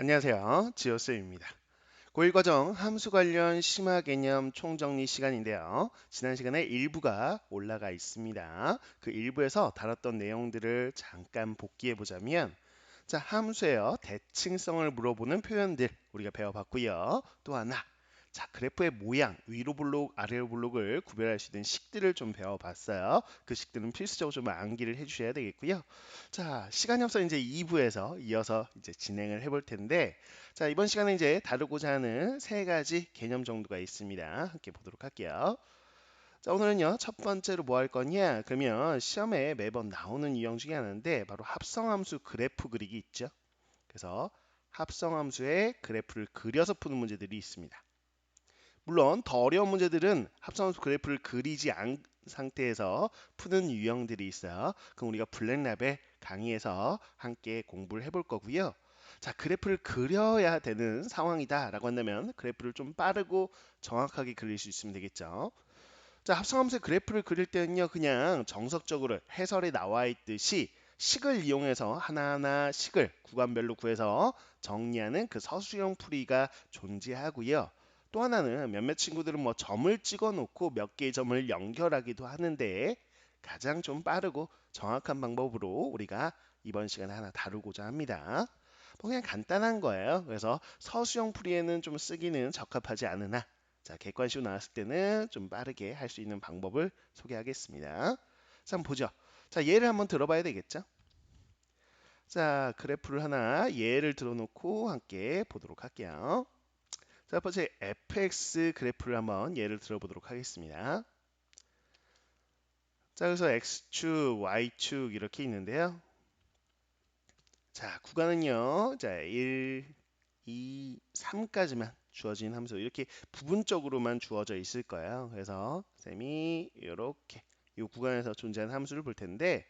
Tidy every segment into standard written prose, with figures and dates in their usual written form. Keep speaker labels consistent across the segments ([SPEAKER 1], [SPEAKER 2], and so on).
[SPEAKER 1] 안녕하세요. 지오스입니다. 고1 과정 함수 관련 심화 개념 총정리 시간인데요. 지난 시간에 일부가 올라가 있습니다. 그 일부에서 다뤘던 내용들을 잠깐 복기해 보자면, 자, 함수에요. 대칭성을 물어보는 표현들 우리가 배워봤고요. 또 하나, 자, 그래프의 모양, 위로 블록, 아래로 블록을 구별할 수 있는 식들을 좀 배워봤어요. 그 식들은 필수적으로 좀 암기를 해주셔야 되겠고요. 자, 시간이 없어 이제 2부에서 이어서 이제 진행을 해볼 텐데, 자, 이번 시간에 이제 다루고자 하는 세 가지 개념 정도가 있습니다. 함께 보도록 할게요. 자, 오늘은요, 첫 번째로 뭐 할 거냐? 그러면 시험에 매번 나오는 유형 중에 하나인데, 바로 합성함수 그래프 그리기 있죠. 그래서 합성함수의 그래프를 그려서 푸는 문제들이 있습니다. 물론 더 어려운 문제들은 합성함수 그래프를 그리지 않은 상태에서 푸는 유형들이 있어요. 그럼 우리가 블랙랩의 강의에서 함께 공부를 해볼 거고요. 자, 그래프를 그려야 되는 상황이다 라고 한다면 그래프를 좀 빠르고 정확하게 그릴 수 있으면 되겠죠. 자, 합성함수의 그래프를 그릴 때는요, 그냥 정석적으로 해설에 나와 있듯이 식을 이용해서 하나하나 식을 구간별로 구해서 정리하는 그 서술형 풀이가 존재하고요. 또 하나는 몇몇 친구들은 뭐 점을 찍어 놓고 몇 개의 점을 연결하기도 하는데, 가장 좀 빠르고 정확한 방법으로 우리가 이번 시간에 하나 다루고자 합니다. 뭐 그냥 간단한 거예요. 그래서 서술형 풀이에는 좀 쓰기는 적합하지 않으나, 자, 객관식으로 나왔을 때는 좀 빠르게 할 수 있는 방법을 소개하겠습니다. 자, 한번 보죠. 자, 예를 한번 들어봐야 되겠죠? 자, 그래프를 하나 예를 들어놓고 함께 보도록 할게요. 자, 첫 번째 fx 그래프를 한번 예를 들어보도록 하겠습니다. 자, 그래서 x축, y축 이렇게 있는데요. 자, 구간은요. 자, 1, 2, 3까지만 주어진 함수 이렇게 부분적으로만 주어져 있을 거예요. 그래서 쌤이 이렇게 이 구간에서 존재하는 함수를 볼 텐데,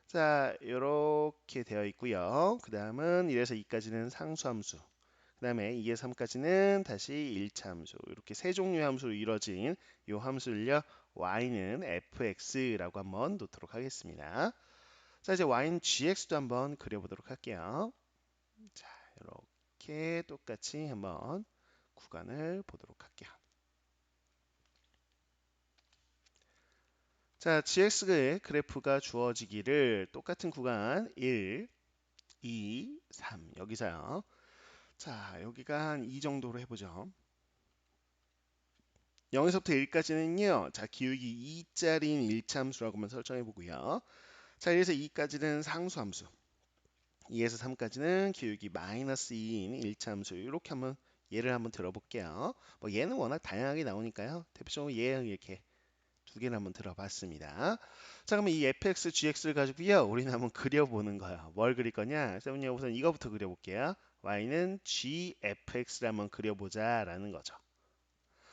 [SPEAKER 1] 자, 이렇게 되어 있고요. 그 다음은 1에서 2까지는 상수함수, 그 다음에 2에서 3까지는 다시 1차 함수, 이렇게 세 종류의 함수로 이루어진 이 함수를요, y는 fx라고 한번 놓도록 하겠습니다. 자, 이제 y는 gx도 한번 그려보도록 할게요. 자, 이렇게 똑같이 한번 구간을 보도록 할게요. 자, gx의 그래프가 주어지기를 똑같은 구간 1, 2, 3 여기서요. 자, 여기가 한 이 정도로 해보죠. 0에서부터 1까지는요. 자, 기울기 2짜리인 1참수라고만 설정해 보고요. 자, 1에서 2까지는 상수함수, 2에서 3까지는 기울기 마이너스 2인 1참수 이렇게 한번 예를 한번 들어볼게요. 뭐 얘는 워낙 다양하게 나오니까요. 대표적으로 얘 이렇게 두 개를 한번 들어봤습니다. 자, 그러면 이 fx, gx를 가지고요. 우리는 한번 그려보는 거예요. 뭘 그릴 거냐? 쌤은요, 우선 이거부터 그려볼게요. y는 gfx를 한번 그려보자라는 거죠.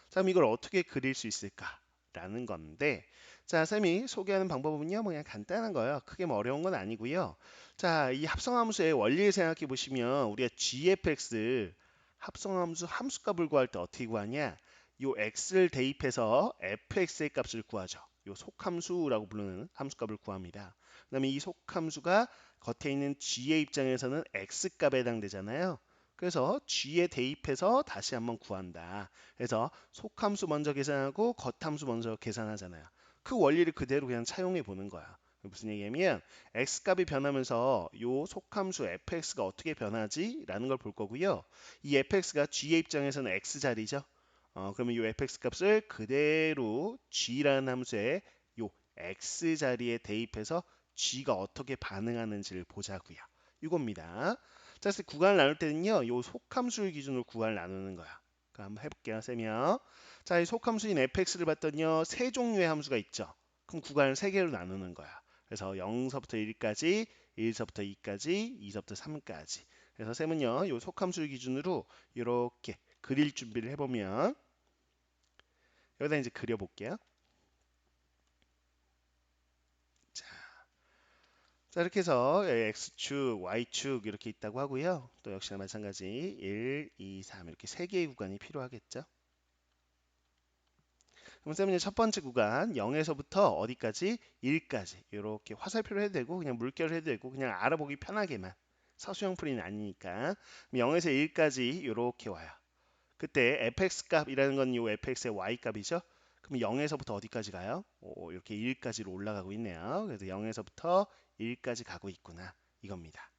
[SPEAKER 1] 자, 그럼 이걸 어떻게 그릴 수 있을까라는 건데, 자, 쌤이 소개하는 방법은요, 뭐 그냥 간단한 거예요. 크게 뭐 어려운 건 아니고요. 자, 이 합성함수의 원리를 생각해 보시면 우리가 gfx 합성함수 함수값을 구할 때 어떻게 구하냐? 요 x를 대입해서 fx의 값을 구하죠. 요 속함수라고 부르는 함수값을 구합니다. 그다음에 이 속함수가 겉에 있는 g의 입장에서는 x값에 해당되잖아요. 그래서 g에 대입해서 다시 한번 구한다. 그래서 속함수 먼저 계산하고 겉함수 먼저 계산하잖아요. 그 원리를 그대로 그냥 차용해 보는 거야. 무슨 얘기냐면 x값이 변하면서 요 속함수 fx가 어떻게 변하지? 라는 걸 볼 거고요. 이 fx가 g의 입장에서는 x자리죠. 그러면 이 fx 값을 그대로 g라는 함수에 요 x자리에 대입해서 g가 어떻게 반응하는지를 보자고요. 이겁니다. 자, 그래서 구간을 나눌 때는요. 요 속함수를 기준으로 구간을 나누는 거야. 한번 해볼게요, 쌤이요. 자, 이 속함수인 fx를 봤더니요, 세 종류의 함수가 있죠. 그럼 구간을 세 개로 나누는 거야. 그래서 0서부터 1까지, 1서부터 2까지, 2서부터 3까지. 그래서 쌤은요, 이 속함수를 기준으로 이렇게 그릴 준비를 해보면, 여기다 이제 그려볼게요. 자, 자, 이렇게 해서 x축, y축 이렇게 있다고 하고요. 또 역시나 마찬가지 1, 2, 3 이렇게 세 개의 구간이 필요하겠죠. 그럼 쌤은 첫 번째 구간 0에서부터 어디까지? 1까지 이렇게 화살표로 해도 되고 그냥 물결을 해도 되고 그냥 알아보기 편하게만 사수형풀이는 아니니까. 0에서 1까지 이렇게 와요. 그때 fx 값이라는 건 이 fx의 y 값이죠. 그럼 0에서부터 어디까지 가요? 이렇게 1까지로 올라가고 있네요. 그래서 0에서부터 1까지 가고 있구나. 이겁니다.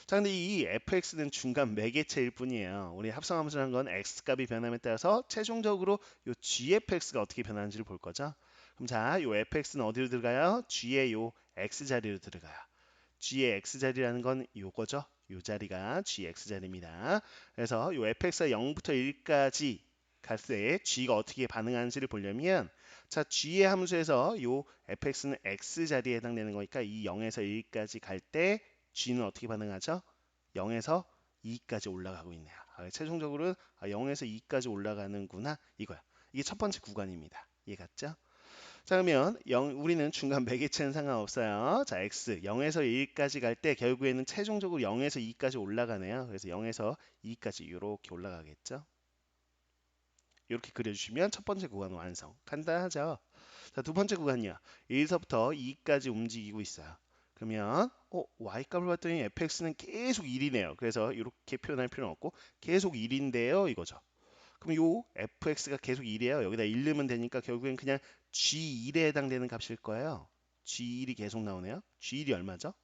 [SPEAKER 1] 자, 근데 이 fx는 중간 매개체일 뿐이에요. 우리 합성함수라는 건 x 값이 변함에 따라서 최종적으로 이 gfx가 어떻게 변하는지를 볼 거죠. 그럼 자, 이 fx는 어디로 들어가요? g의 이 x 자리로 들어가요. g의 x 자리라는 건 요거죠. 요 자리가 gx 자리입니다. 그래서 요 fx가 0부터 1까지 갈 때 g가 어떻게 반응하는지를 보려면 자, g의 함수에서 요 fx는 x 자리에 해당되는 거니까 이 0에서 1까지 갈 때 g는 어떻게 반응하죠? 0에서 2까지 올라가고 있네요. 최종적으로는 0에서 2까지 올라가는구나 이거야. 이게 첫 번째 구간입니다. 이해 갔죠? 자, 그러면 우리는 중간 매개체는 상관없어요. 자, x 0에서 1까지 갈 때 결국에는 최종적으로 0에서 2까지 올라가네요. 그래서 0에서 2까지 이렇게 올라가겠죠. 이렇게 그려주시면 첫 번째 구간 완성. 간단하죠. 자, 두 번째 구간이요. 1서부터 2까지 움직이고 있어요. 그러면 y값을 봤더니 fx는 계속 1이네요. 그래서 이렇게 표현할 필요는 없고 계속 1인데요. 이거죠. 그럼 요 fx가 계속 1이에요. 여기다 1 넣으면 되니까 결국엔 그냥 g1에 해당되는 값일 거예요. g1이 계속 나오네요. g1이 얼마죠?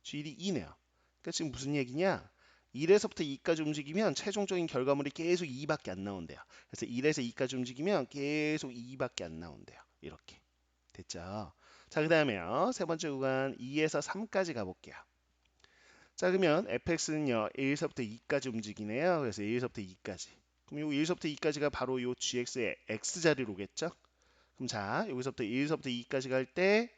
[SPEAKER 1] g1이 2네요. 그러니까 지금 무슨 얘기냐? 1에서부터 2까지 움직이면 최종적인 결과물이 계속 2밖에 안 나온대요. 그래서 1에서 2까지 움직이면 계속 2밖에 안 나온대요. 이렇게. 됐죠? 자, 그 다음에요. 세 번째 구간 2에서 3까지 가볼게요. 자, 그러면 fx는요 1에서부터 2까지 움직이네요. 그래서 1에서부터 2까지. 그럼 요 1에서부터 2까지가 바로 요 gx의 x 자리로 오겠죠? 그럼 자, 여기서부터 1에서부터 2까지 갈 때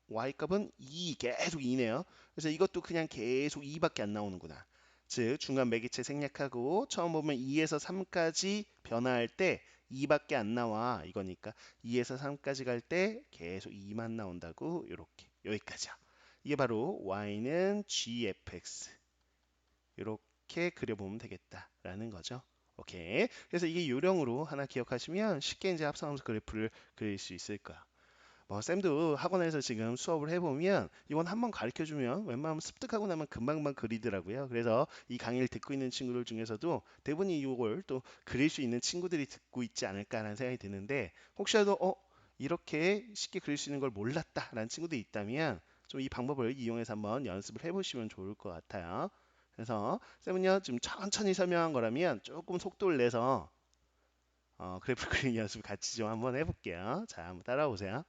[SPEAKER 1] y 값은 2 계속 2네요. 그래서 이것도 그냥 계속 2밖에 안 나오는구나. 즉 중간 매개체 생략하고 처음 보면 2에서 3까지 변화할 때 2밖에 안 나와 이거니까 2에서 3까지 갈 때 계속 2만 나온다고 이렇게 여기까지요. 이게 바로 y는 gfx 이렇게 그려보면 되겠다라는 거죠. 오케이. 그래서 이게 요령으로 하나 기억하시면 쉽게 이제 합성함수 그래프를 그릴 수 있을 거야. 뭐 쌤도 학원에서 지금 수업을 해보면 이건 한번 가르쳐주면 웬만하면 습득하고 나면 금방금방 그리더라고요. 그래서 이 강의를 듣고 있는 친구들 중에서도 대부분이 이걸 또 그릴 수 있는 친구들이 듣고 있지 않을까라는 생각이 드는데 혹시라도 이렇게 쉽게 그릴 수 있는 걸 몰랐다라는 친구들이 있다면 좀 이 방법을 이용해서 한번 연습을 해보시면 좋을 것 같아요. 그래서 쌤은요 좀 천천히 설명한 거라면 조금 속도를 내서 그래프 그리는 연습 같이 좀 한번 해볼게요. 자, 한번 따라오세요.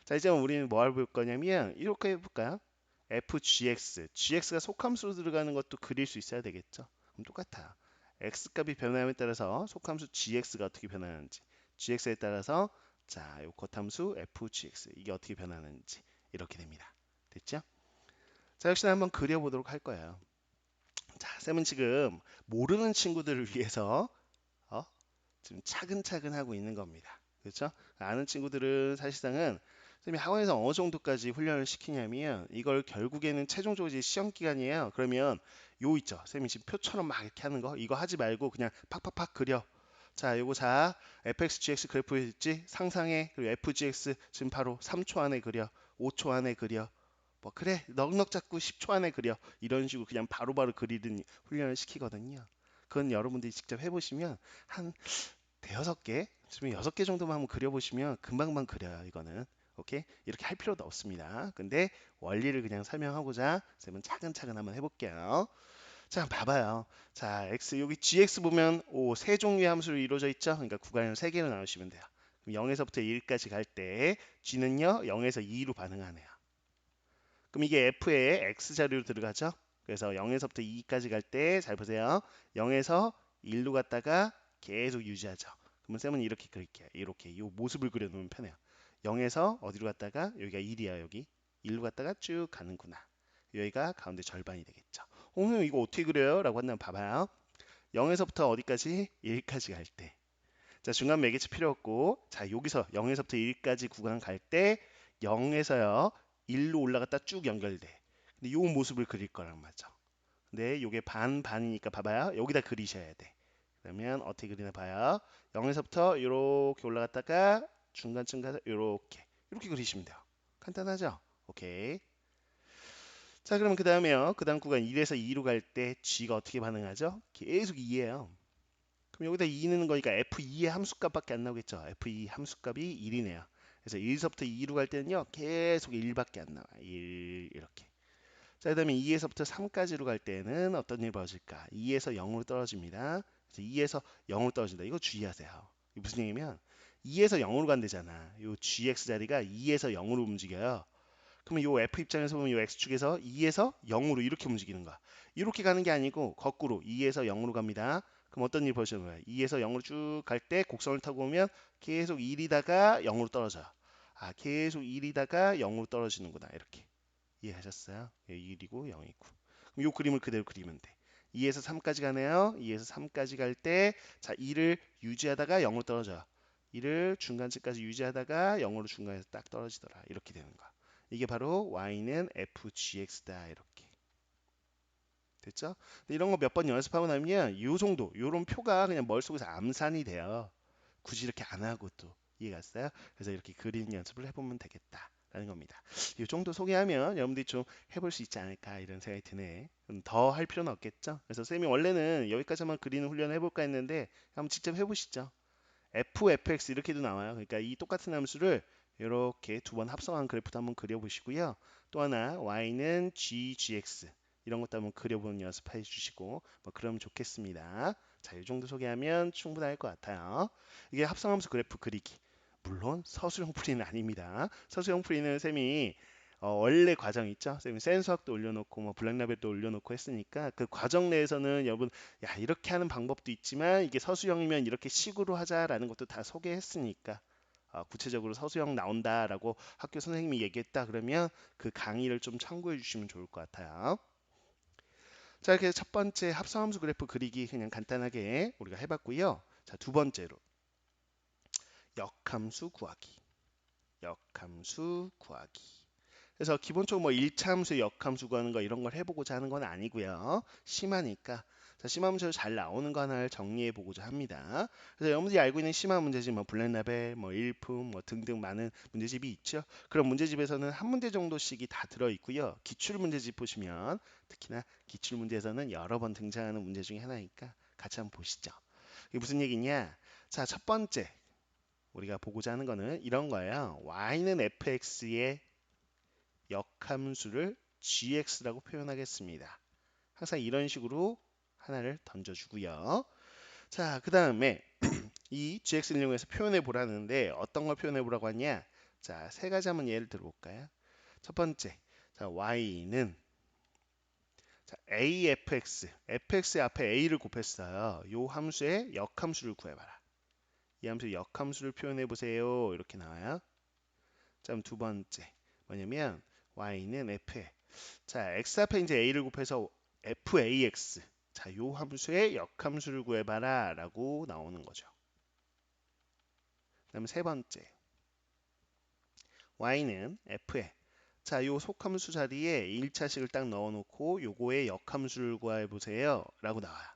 [SPEAKER 1] 자, 이제 우리는 뭐 할 거냐면 이렇게 해볼까요? fgx, gx가 속함수로 들어가는 것도 그릴 수 있어야 되겠죠? 그럼 똑같아요. x 값이 변함에 따라서 속함수 gx가 어떻게 변하는지, gx에 따라서 자, 요 겉함수 fgx 이게 어떻게 변하는지 이렇게 됩니다. 됐죠? 자, 역시 한번 그려보도록 할 거예요. 자, 쌤은 지금 모르는 친구들을 위해서 어? 지금 차근차근 하고 있는 겁니다. 그렇죠? 아는 친구들은 사실상은 선생님이 학원에서 어느 정도까지 훈련을 시키냐면 이걸 결국에는 최종적으로 이제 시험 기간이에요. 그러면 요 있죠. 선생님이 지금 표처럼 막 이렇게 하는 거 이거 하지 말고 그냥 팍팍팍 그려. 자, 요거 자 fx, gx 그래프 있지? 상상해. 그리고 fgx 지금 바로 3초 안에 그려. 5초 안에 그려. 뭐 그래 넉넉 잡고 10초 안에 그려. 이런 식으로 그냥 바로바로 그리는 훈련을 시키거든요. 그건 여러분들이 직접 해보시면 한 대여섯 개, 지금 6개 정도만 한번 그려보시면 금방금방 그려요. 이거는. 오케이? 이렇게 할 필요도 없습니다. 근데 원리를 그냥 설명하고자 쌤은 차근차근 한번 해볼게요. 자, 봐봐요. 자, x 여기 gx 보면 세 종류의 함수로 이루어져 있죠. 그러니까 구간을 3개로 나누시면 돼요. 그럼 0에서부터 1까지 갈 때 g는요 0에서 2로 반응하네요. 그럼 이게 f의 x 자리로 들어가죠. 그래서 0에서부터 2까지 갈 때 잘 보세요. 0에서 1로 갔다가 계속 유지하죠. 그러면 쌤은 이렇게 그릴게요. 이렇게 이 모습을 그려놓으면 편해요. 0에서 어디로 갔다가 여기가 1이야 여기. 1로 갔다가 쭉 가는구나. 여기가 가운데 절반이 되겠죠. 선생님 이거 어떻게 그려요? 라고 한다면 봐봐요. 0에서부터 어디까지? 1까지 갈 때. 자, 중간 매개체 필요 없고 자, 여기서 0에서부터 1까지 구간 갈 때 0에서요 1로 올라갔다 쭉 연결돼. 근데 요 모습을 그릴 거란 말이죠. 근데 요게 반이니까 봐봐요. 여기다 그리셔야 돼. 그러면 어떻게 그리나 봐요. 0에서부터 이렇게 올라갔다가 중간쯤 가서 이렇게 그리시면 돼요. 간단하죠? 오케이. 자, 그럼 그 다음에요. 그 다음 구간 1에서 2로 갈 때 G가 어떻게 반응하죠? 계속 2예요. 그럼 여기다 2 넣는 거니까 F2의 함수값밖에 안 나오겠죠. F2 함수값이 1이네요. 그래서 1서부터 2로 갈 때는요. 계속 1밖에 안 나와요. 1 이렇게. 자, 그 다음에 2에서부터 3까지로 갈 때는 어떤 일이 벌어질까? 2에서 0으로 떨어집니다. 그래서 2에서 0으로 떨어진다. 이거 주의하세요. 이게 무슨 얘기냐면 2에서 0으로 간대잖아. 요 gx 자리가 2에서 0으로 움직여요. 그러면 요 f 입장에서 보면 요 x축에서 2에서 0으로 이렇게 움직이는 거야. 이렇게 가는 게 아니고 거꾸로 2에서 0으로 갑니다. 그럼 어떤 일이 벌어지는 거야? 2에서 0으로 쭉 갈 때 곡선을 타고 오면 계속 1이다가 0으로 떨어져요. 아, 계속 1이다가 0으로 떨어지는구나. 이렇게. 이해하셨어요? 1이고 0이고. 그럼 요 그림을 그대로 그리면 돼. 2에서 3까지 가네요. 2에서 3까지 갈 때, 자, 2를 유지하다가 0으로 떨어져요. 2를 중간치까지 유지하다가 0으로 중간에서 딱 떨어지더라. 이렇게 되는 거야. 이게 바로 y는 fgx다. 이렇게. 됐죠? 근데 이런 거 몇 번 연습하고 나면 요 정도, 요런 표가 그냥 머릿속에서 암산이 돼요. 굳이 이렇게 안 하고 또. 이해갔어요? 그래서 이렇게 그리는 연습을 해보면 되겠다. 라는 겁니다. 이 정도 소개하면 여러분들이 좀 해볼 수 있지 않을까 이런 생각이 드네. 더 할 필요는 없겠죠? 그래서 쌤이 원래는 여기까지만 그리는 훈련을 해볼까 했는데 한번 직접 해보시죠. fx 이렇게도 나와요. 그러니까 이 똑같은 함수를 이렇게 두 번 합성한 그래프도 한번 그려보시고요. 또 하나 y는 gx 이런 것도 한번 그려보는 연습해 주시고 뭐 그러면 좋겠습니다. 자, 이 정도 소개하면 충분할 것 같아요. 이게 합성함수 그래프 그리기. 물론 서술형 풀이는 아닙니다. 서술형 풀이는 쌤이 원래 과정 있죠. 쌤이 센수학도 올려놓고 뭐 블랙라벨도 올려놓고 했으니까 그 과정 내에서는 여러분 야 이렇게 하는 방법도 있지만 이게 서술형이면 이렇게 식으로 하자라는 것도 다 소개했으니까 구체적으로 서술형 나온다라고 학교 선생님이 얘기했다 그러면 그 강의를 좀 참고해 주시면 좋을 것 같아요. 자, 이렇게 첫 번째 합성함수 그래프 그리기 그냥 간단하게 우리가 해봤고요. 자, 두 번째로 역함수 구하기. 역함수 구하기. 그래서 기본적으로 뭐 1차 함수, 역함수 구하는 거 이런 걸 해보고자 하는 건 아니고요. 심하니까. 자, 심화 문제로 잘 나오는 거 하나를 정리해 보고자 합니다. 그래서 여러분들이 알고 있는 심화 문제집, 뭐 블랙라벨, 뭐 일품, 뭐 등등 많은 문제집이 있죠. 그런 문제집에서는 한 문제 정도씩이 다 들어 있고요. 기출 문제집 보시면 특히나 기출 문제에서는 여러 번 등장하는 문제 중에 하나니까 같이 한번 보시죠. 이게 무슨 얘기냐? 자, 첫 번째 우리가 보고자 하는 거는 이런 거예요. y는 fx의 역함수를 gx라고 표현하겠습니다. 항상 이런 식으로 하나를 던져주고요. 자, 그 다음에 이 gx를 이용해서 표현해 보라는데 어떤 걸 표현해 보라고 하냐? 자, 세 가지 한번 예를 들어볼까요? 첫 번째, 자, y는 자, afx, fx 앞에 a를 곱했어요. 요 함수의 역함수를 구해봐라. 이 함수의 역함수를 표현해 보세요. 이렇게 나와요. 자, 그럼 두 번째 뭐냐면 y는 f 자, x 앞에 이제 a를 곱해서 fax. 자, 요 함수의 역함수를 구해봐라 라고 나오는 거죠. 그다음에 세 번째, y는 f에 자, 요 속함수 자리에 1차식을 딱 넣어놓고 요거의 역함수를 구해보세요 라고 나와요.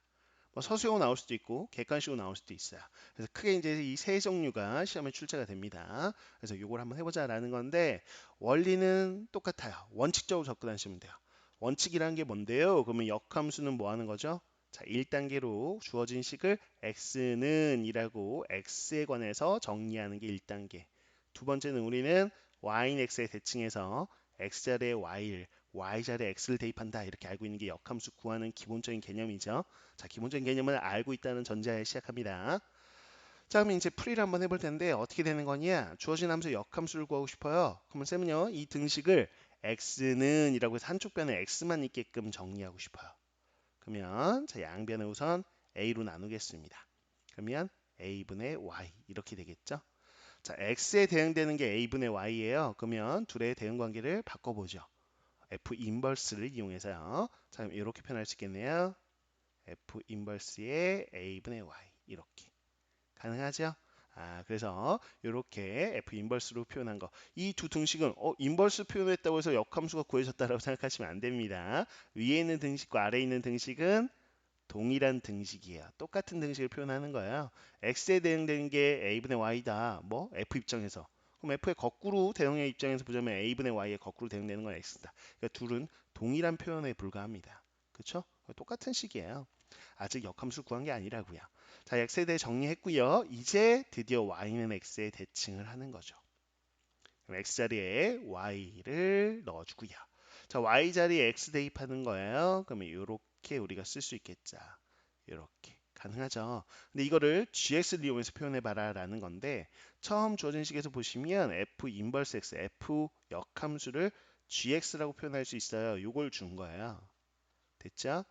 [SPEAKER 1] 뭐 서술형으로 나올 수도 있고 객관식으로 나올 수도 있어요. 그래서 크게 이제 이 세 종류가 시험에 출제가 됩니다. 그래서 요걸 한번 해보자라는 건데 원리는 똑같아요. 원칙적으로 접근하시면 돼요. 원칙이라는 게 뭔데요? 그러면 역함수는 뭐 하는 거죠? 자, 1단계로 주어진 식을 x는 이라고 x에 관해서 정리하는 게 1단계. 두 번째는 우리는 y인 x에 대칭해서 x자리에 y를 y자리에 x를 대입한다 이렇게 알고 있는 게 역함수 구하는 기본적인 개념이죠. 자, 기본적인 개념을 알고 있다는 전제하에 시작합니다. 자, 그럼 이제 풀이를 한번 해볼 텐데 어떻게 되는 거냐? 주어진 함수 역함수를 구하고 싶어요. 그러면 쌤은요, 이 등식을 x는 이라고 해서 한쪽 변에 x만 있게끔 정리하고 싶어요. 그러면 자, 양변에 우선 a로 나누겠습니다. 그러면 a분의 y 이렇게 되겠죠? 자, x에 대응되는 게 a분의 y예요. 그러면 둘의 대응 관계를 바꿔보죠. f 인버스를 이용해서요. 자, 그럼 이렇게 표현할 수 있겠네요. f 인버스의 a분의 y 이렇게 가능하죠? 아, 그래서 이렇게 f 인버스로 표현한 거. 이 두 등식은 인버스 표현했다고 해서 역함수가 구해졌다라고 생각하시면 안 됩니다. 위에 있는 등식과 아래에 있는 등식은 동일한 등식이에요. 똑같은 등식을 표현하는 거예요. x에 대응되는 게 a분의 y다. 뭐 f 입장에서. 그럼 f의 거꾸로 대응의 입장에서 보자면 a분의 y에 거꾸로 대응되는 건 x다. 그러니까 둘은 동일한 표현에 불과합니다. 그쵸? 똑같은 식이에요. 아직 역함수 구한 게 아니라고요. 자, x에 대해 정리했고요. 이제 드디어 y는 x에 대칭을 하는 거죠. 그럼 x 자리에 y를 넣어주고요. 자, y 자리에 x 대입하는 거예요. 그러면 이렇게 우리가 쓸 수 있겠죠. 이렇게 가능하죠. 근데 이거를 gx를 이용해서 표현해봐라 라는 건데 처음 주어진 식에서 보시면 f 인버스 x, f 역함수를 gx라고 표현할 수 있어요. 요걸 준 거예요. 됐죠?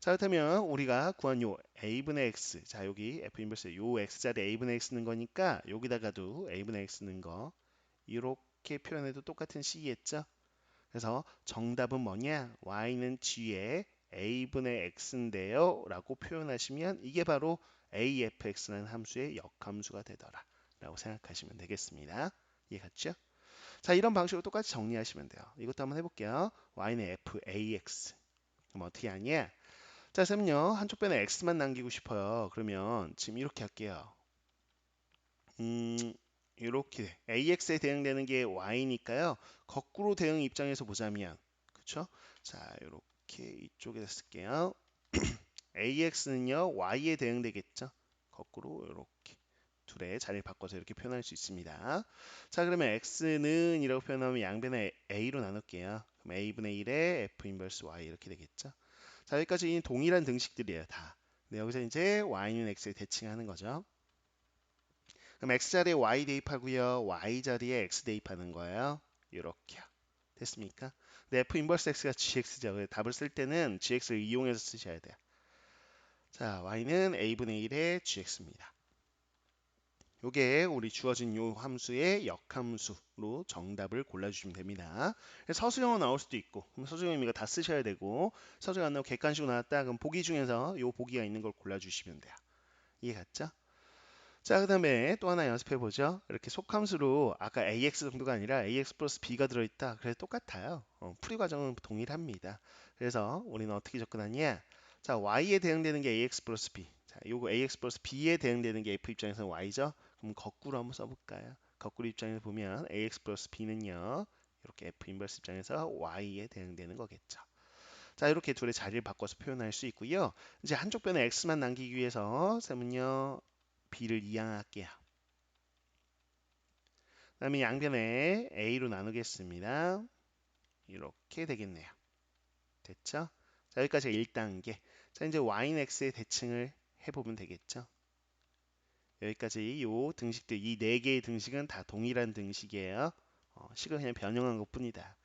[SPEAKER 1] 자, 그렇다면 우리가 구한 요 a분의 x, 자 여기 f 인버스 요 x 자리 a분의 x 는 거니까 여기다가도 a분의 x 는 거 이렇게 표현해도 똑같은 식이겠죠? 그래서 정답은 뭐냐? y는 g의 a분의 x인데요 라고 표현하시면 이게 바로 afx라는 함수의 역함수가 되더라 라고 생각하시면 되겠습니다. 이해갔죠? 자, 이런 방식으로 똑같이 정리하시면 돼요. 이것도 한번 해볼게요. y는 fax. 그럼 어떻게 하냐? 자, 쌤은요 한쪽 변에 x만 남기고 싶어요. 그러면 지금 이렇게 할게요. 이렇게 AX에 대응되는 게 Y니까요. 거꾸로 대응 입장에서 보자면, 그쵸? 자, 이렇게 이쪽에다 쓸게요. AX는요, Y에 대응되겠죠? 거꾸로 이렇게 둘의 자리를 바꿔서 이렇게 표현할 수 있습니다. 자, 그러면 X는 이라고 표현하면 양변에 A로 나눌게요. 그럼 A분의 1에 F 인버스 Y 이렇게 되겠죠? 자, 여기까지 동일한 등식들이에요, 다. 네, 여기서 이제 Y는 X에 대칭하는 거죠. 그럼 x 자리에 y 대입하고요. y 자리에 x 대입하는 거예요. 이렇게요. 됐습니까? 네, f 인버스 x가 gx죠. 답을 쓸 때는 gx를 이용해서 쓰셔야 돼요. 자, y는 a분의 1의 gx입니다. 요게 우리 주어진 요 함수의 역함수로 정답을 골라주시면 됩니다. 서술형으로 나올 수도 있고, 그럼 서술형 이거 다 쓰셔야 되고, 서술형 안 나오고 객관식으로 나왔다. 그럼 보기 중에서 요 보기가 있는 걸 골라주시면 돼요. 이해 갔죠? 자, 그 다음에 또 하나 연습해 보죠. 이렇게 속함수로 아까 ax 정도가 아니라 ax 플러스 b가 들어있다. 그래서 똑같아요. 풀이 과정은 동일합니다. 그래서 우리는 어떻게 접근하냐? 자, y에 대응되는 게 ax 플러스 b. 자, 요거 ax 플러스 b에 대응되는 게 f 입장에서는 y죠. 그럼 거꾸로 한번 써볼까요? 거꾸로 입장에서 보면 ax 플러스 b는요. 이렇게 f 인버스 입장에서 y에 대응되는 거겠죠. 자, 이렇게 둘의 자리를 바꿔서 표현할 수 있고요. 이제 한쪽 변에 x만 남기기 위해서 쌤은요. b를 이항할게요. 그다음에 양변에 a로 나누겠습니다. 이렇게 되겠네요. 됐죠? 자, 여기까지가 1단계. 자, 이제 y는 x의 대칭을 해보면 되겠죠? 여기까지 요 등식들, 이 네 개의 등식은 다 동일한 등식이에요. 식을 그냥 변형한 것뿐이다.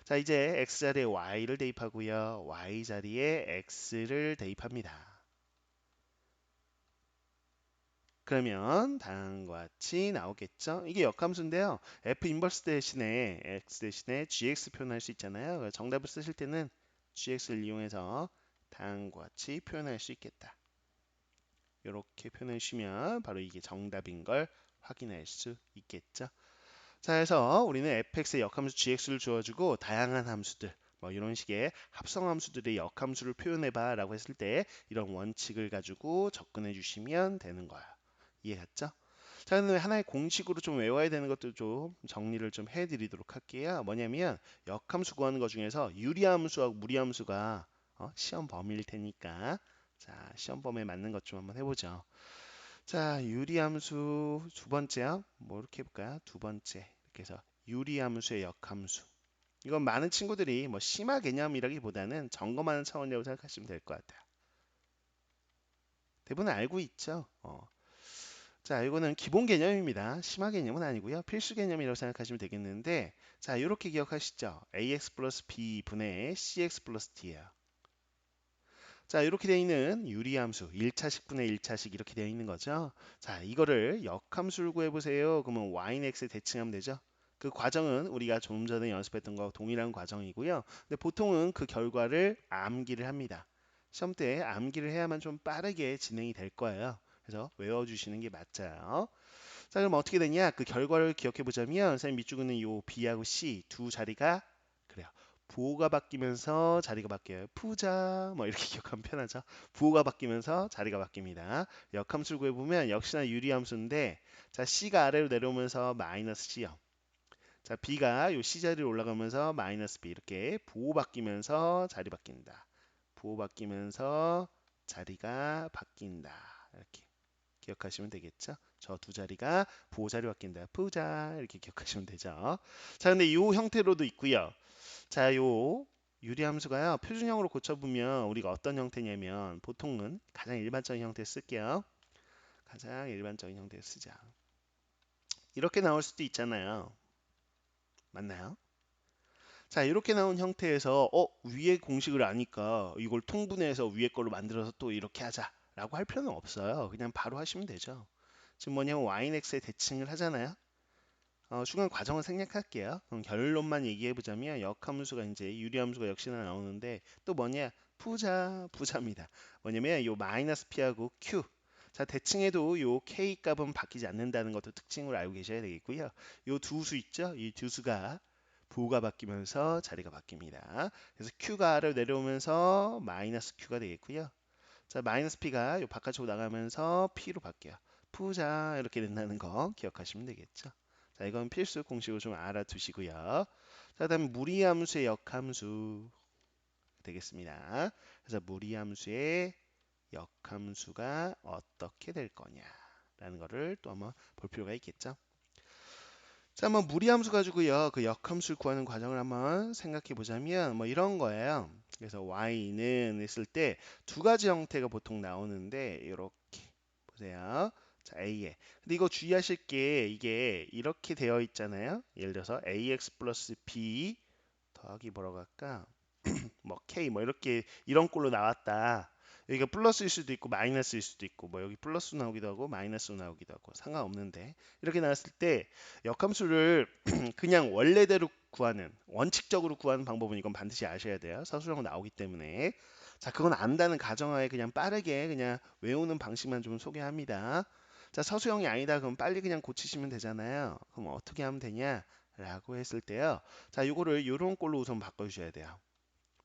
[SPEAKER 1] 자, 이제 x 자리에 y를 대입하고요. y 자리에 x를 대입합니다. 그러면 다음과 같이 나오겠죠? 이게 역함수인데요. f 인버스 대신에 x 대신에 gx 표현할 수 있잖아요. 정답을 쓰실 때는 gx를 이용해서 다음과 같이 표현할 수 있겠다. 이렇게 표현해 주시면 바로 이게 정답인 걸 확인할 수 있겠죠? 자, 그래서 우리는 fx의 역함수 gx를 주어주고 다양한 함수들 뭐 이런 식의 합성함수들의 역함수를 표현해봐 라고 했을 때 이런 원칙을 가지고 접근해 주시면 되는 거야. 이해 갔죠? 자, 그다음에 하나의 공식으로 좀 외워야 되는 것도 좀 정리를 좀 해드리도록 할게요. 뭐냐면 역함수 구하는 것 중에서 유리함수하고 무리함수가 시험 범위일 테니까 자, 시험 범위에 맞는 것 좀 한번 해보죠. 자, 유리함수 두 번째요. 뭐 이렇게 해볼까요? 두 번째 이렇게 해서 유리함수의 역함수. 이건 많은 친구들이 뭐 심화 개념이라기보다는 점검하는 차원이라고 생각하시면 될 것 같아요. 대부분 알고 있죠. 자, 이거는 기본 개념입니다. 심화 개념은 아니고요. 필수 개념이라고 생각하시면 되겠는데, 자, 이렇게 기억하시죠. ax 플러스 b 분의 cx 플러스 d예요. 자, 이렇게 되어 있는 유리함수, 1차식 분의 1차식 이렇게 되어 있는 거죠. 자, 이거를 역함수를 구해보세요. 그러면 y는 x에 대칭하면 되죠. 그 과정은 우리가 좀 전에 연습했던 거와 동일한 과정이고요. 근데 보통은 그 결과를 암기를 합니다. 시험 때 암기를 해야만 좀 빠르게 진행이 될 거예요. 그래서 외워주시는 게 맞아요. 자, 그럼 어떻게 되냐? 그 결과를 기억해 보자면 선생님 밑줄은 요 B하고 C 두 자리가 그래요. 부호가 바뀌면서 자리가 바뀌어요. 푸자 뭐 이렇게 기억하면 편하죠. 부호가 바뀌면서 자리가 바뀝니다. 역함수를 구해보면 역시나 유리함수인데 자, C가 아래로 내려오면서 마이너스 C요. 자, b가 요 c 자리로 올라가면서 마이너스 b 이렇게 부호 바뀌면서 자리 바뀐다. 부호 바뀌면서 자리가 바뀐다. 이렇게 기억하시면 되겠죠? 저 두 자리가 부호 자리 바뀐다. 부자 이렇게 기억하시면 되죠. 자, 근데 이 형태로도 있고요. 자, 요 유리함수가요. 표준형으로 고쳐보면 우리가 어떤 형태냐면 보통은 가장 일반적인 형태 쓸게요. 가장 일반적인 형태 쓰자. 이렇게 나올 수도 있잖아요. 맞나요? 자, 이렇게 나온 형태에서 위에 공식을 아니까 이걸 통분해서 위에 걸로 만들어서 또 이렇게 하자라고 할 필요는 없어요. 그냥 바로 하시면 되죠. 지금 뭐냐면 yx의 대칭을 하잖아요. 중간 과정을 생략할게요. 그럼 결론만 얘기해 보자면 역함수가 이제 유리함수가 역시나 나오는데 또 뭐냐? 부자입니다. 뭐냐면 요 마이너스 p하고 q. 자, 대칭해도 요 k 값은 바뀌지 않는다는 것도 특징으로 알고 계셔야 되겠고요. 요 두 수 있죠? 이 두 수가 부호가 바뀌면서 자리가 바뀝니다. 그래서 q가 아래로 내려오면서 마이너스 q가 되겠고요. 자, 마이너스 p가 요 바깥으로 나가면서 p로 바뀌어요. 부자 이렇게 된다는 거 기억하시면 되겠죠. 자, 이건 필수 공식으로 좀 알아두시고요. 자, 그다음에 무리함수의 역함수 되겠습니다. 그래서 무리함수의 역함수가 어떻게 될 거냐라는 거를 또 한번 볼 필요가 있겠죠. 자, 한번 무리함수 가지고요. 그 역함수를 구하는 과정을 한번 생각해 보자면 뭐 이런 거예요. 그래서 y는 했을 때 두 가지 형태가 보통 나오는데 이렇게 보세요. 자, a에. 근데 이거 주의하실 게 이게 이렇게 되어 있잖아요. 예를 들어서 ax 플러스 b 더하기 뭐라고 할까? 뭐 K 뭐 이렇게 이런 꼴로 나왔다. 여기가 플러스일 수도 있고 마이너스일 수도 있고 뭐 여기 플러스 나오기도 하고 마이너스 나오기도 하고 상관없는데 이렇게 나왔을 때 역함수를 그냥 원래대로 구하는 원칙적으로 구하는 방법은 이건 반드시 아셔야 돼요. 서술형 나오기 때문에 자, 그건 안다는 가정하에 그냥 빠르게 그냥 외우는 방식만 좀 소개합니다. 자, 서술형이 아니다 그럼 빨리 그냥 고치시면 되잖아요. 그럼 어떻게 하면 되냐 라고 했을 때요. 자, 요거를 요런 꼴로 우선 바꿔주셔야 돼요.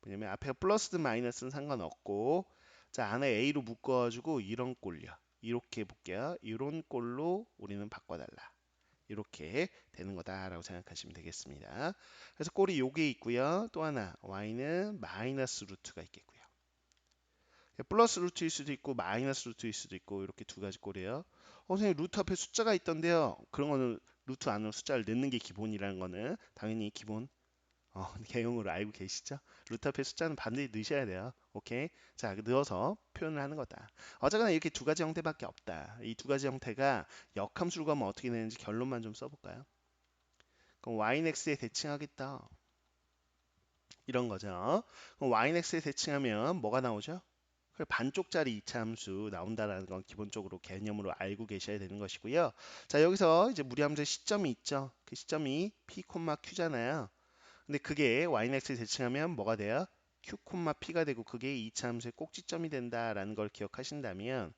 [SPEAKER 1] 왜냐면 앞에 플러스든 마이너스는 상관없고 자, 안에 A로 묶어가지고 이런 꼴요. 이렇게 해볼게요. 이런 꼴로 우리는 바꿔달라. 이렇게 되는 거다라고 생각하시면 되겠습니다. 그래서 꼴이 요게 있고요. 또 하나 y는 마이너스 루트가 있겠고요. 플러스 루트일 수도 있고 마이너스 루트일 수도 있고 이렇게 두 가지 꼴이에요. 선생님 루트 앞에 숫자가 있던데요. 그런 거는 루트 안으로 숫자를 넣는 게 기본이라는 거는 당연히 기본 개용으로 알고 계시죠? 루트 앞에 숫자는 반드시 넣으셔야 돼요. 오케이? 자, 넣어서 표현을 하는 거다. 어쨌거나 이렇게 두 가지 형태밖에 없다. 이 두 가지 형태가 역함수로 가면 어떻게 되는지 결론만 좀 써볼까요? 그럼 yx에 대칭하겠다. 이런 거죠. 그럼 yx에 대칭하면 뭐가 나오죠? 반쪽짜리 이차함수 나온다라는 건 기본적으로 개념으로 알고 계셔야 되는 것이고요. 자, 여기서 이제 무리함수의 시점이 있죠. 그 시점이 p, q잖아요. 근데 그게 yx에 대칭하면 뭐가 돼요? q, p가 되고 그게 이차 함수의 꼭지점이 된다라는 걸 기억하신다면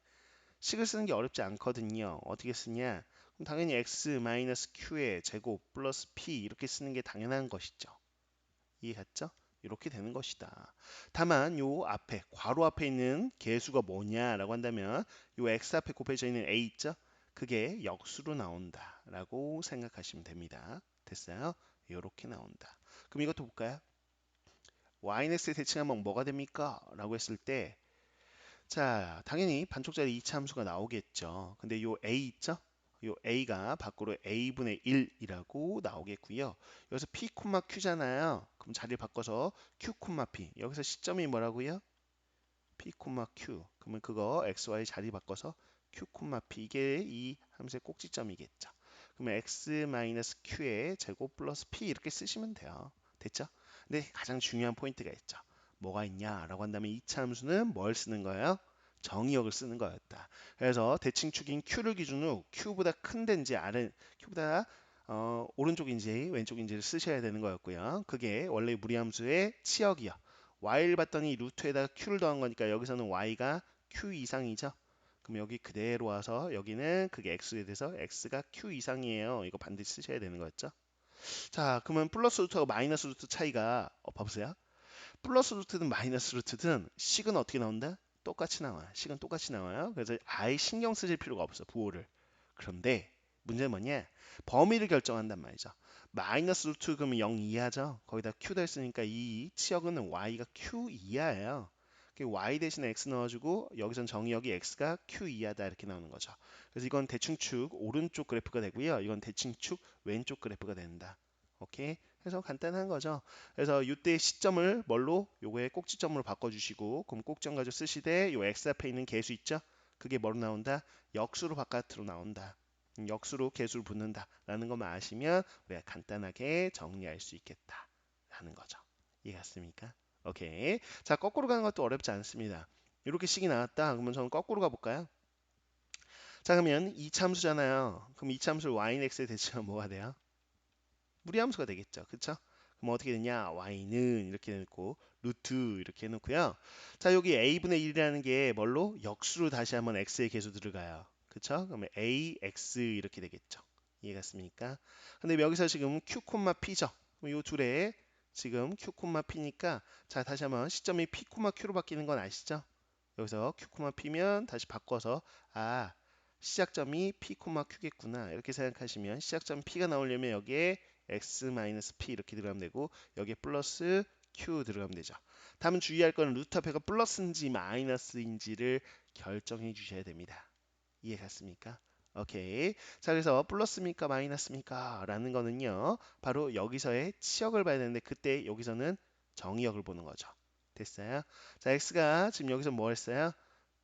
[SPEAKER 1] 식을 쓰는 게 어렵지 않거든요. 어떻게 쓰냐? 그럼 당연히 x-q의 제곱 플러스 p 이렇게 쓰는 게 당연한 것이죠. 이해갔죠? 이렇게 되는 것이다. 다만 요 앞에 괄호 앞에 있는 개수가 뭐냐라고 한다면 요 x 앞에 곱해져 있는 a 있죠? 그게 역수로 나온다라고 생각하시면 됩니다. 됐어요? 이렇게 나온다. 그럼 이것도 볼까요? yx에 대칭하면 뭐가 됩니까? 라고 했을 때 자, 당연히 반쪽짜리 이차 함수가 나오겠죠. 근데 요 a 있죠? 요 a가 밖으로 a분의 1이라고 나오겠고요. 여기서 p, q잖아요. 그럼 자리를 바꿔서 q, p. 여기서 시점이 뭐라고요? p, q. 그러면 그거 xy 자리 바꿔서 q, p. 이게 이 함수의 꼭지점이겠죠. 그러면 x-q의 제곱 플러스 p 이렇게 쓰시면 돼요. 됐죠? 근데 가장 중요한 포인트가 있죠. 뭐가 있냐라고 한다면 이차 함수는 뭘 쓰는 거예요? 정의역을 쓰는 거였다. 그래서 대칭축인 q를 기준으로 q보다 큰 데인지 q보다 오른쪽인지 왼쪽인지를 쓰셔야 되는 거였고요. 그게 원래 무리함수의 치역이요. y를 봤더니 루트에다가 q를 더한 거니까 여기서는 y가 q 이상이죠. 그럼 여기 그대로 와서 여기는 그게 x에 대해서 x가 q 이상이에요. 이거 반드시 쓰셔야 되는 거였죠. 자, 그러면 플러스 루트하고 마이너스 루트 차이가 봐보세요. 플러스 루트든 마이너스 루트든 식은 어떻게 나온다? 똑같이 나와요. 식은 똑같이 나와요. 그래서 아예 신경 쓰실 필요가 없어. 부호를. 그런데 문제는 뭐냐? 범위를 결정한단 말이죠. 마이너스 루트 그러면 0 이하죠. 거기다 q 됐으니까 이 치역은 y가 q 이하예요. y 대신에 x 넣어주고 여기선 정의역이 x가 q 이하다 이렇게 나오는 거죠. 그래서 이건 대칭축 오른쪽 그래프가 되고요. 이건 대칭축 왼쪽 그래프가 된다. 오케이. 그래서 간단한 거죠. 그래서 이때 시점을 뭘로? 요거의 꼭지점으로 바꿔주시고 그럼 꼭지점 가지고 쓰시되 요 x 앞에 있는 개수 있죠? 그게 뭐로 나온다? 역수로 바깥으로 나온다. 역수로 개수를 붙는다 라는 것만 아시면 우리가 간단하게 정리할 수 있겠다 라는 거죠. 이해갔습니까? 오케이. 자, 거꾸로 가는 것도 어렵지 않습니다. 이렇게 식이 나왔다. 그러면 저는 거꾸로 가볼까요? 자, 그러면 이 참수잖아요. 그럼 이 참수를 y는 x에 대체하면 뭐가 돼요? 무리함수가 되겠죠. 그쵸? 그럼 어떻게 되냐? y는 이렇게 해놓고 루트 이렇게 해놓고요. 자, 여기 a분의 1이라는 게 뭘로? 역수로 다시 한번 x의 개수 들어가요. 그쵸? 그러면 ax 이렇게 되겠죠. 이해갔습니까? 근데 여기서 지금 q, p죠. 그럼 이 둘에 지금 q, p니까 자, 다시 한번 시점이 p, q로 바뀌는 건 아시죠? 여기서 q, p면 다시 바꿔서 아, 시작점이 p, q겠구나. 이렇게 생각하시면 시작점 p가 나오려면 여기에 x-p 이렇게 들어가면 되고 여기에 플러스 q 들어가면 되죠. 다음은 주의할 거는 루트 앞에가 플러스인지 마이너스인지를 결정해 주셔야 됩니다. 이해 갔습니까? 오케이. 자, 그래서 플러스입니까 마이너스입니까 라는 거는요 바로 여기서의 치역을 봐야 되는데 그때 여기서는 정의역을 보는 거죠. 됐어요? 자, x가 지금 여기서 뭐 했어요?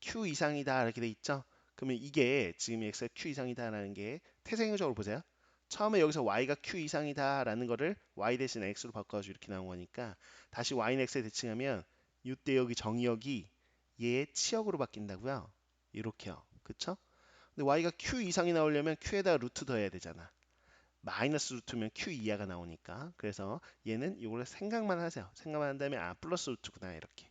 [SPEAKER 1] q 이상이다 이렇게 돼 있죠. 그러면 이게 지금 x가 q 이상이다라는 게 태생적으로 보세요. 처음에 여기서 y가 q 이상이다라는 거를 y 대신 x로 바꿔가지고 이렇게 나온 거니까 다시 y는 x에 대칭하면 이때 여기 정의역이 얘의 치역으로 바뀐다고요. 이렇게요. 그쵸? 근데 y가 q 이상이 나오려면 q에다가 루트 더해야 되잖아. 마이너스 루트면 q 이하가 나오니까. 그래서 얘는 이거를 생각만 하세요. 생각만 한 다음에 아 플러스 루트구나 이렇게.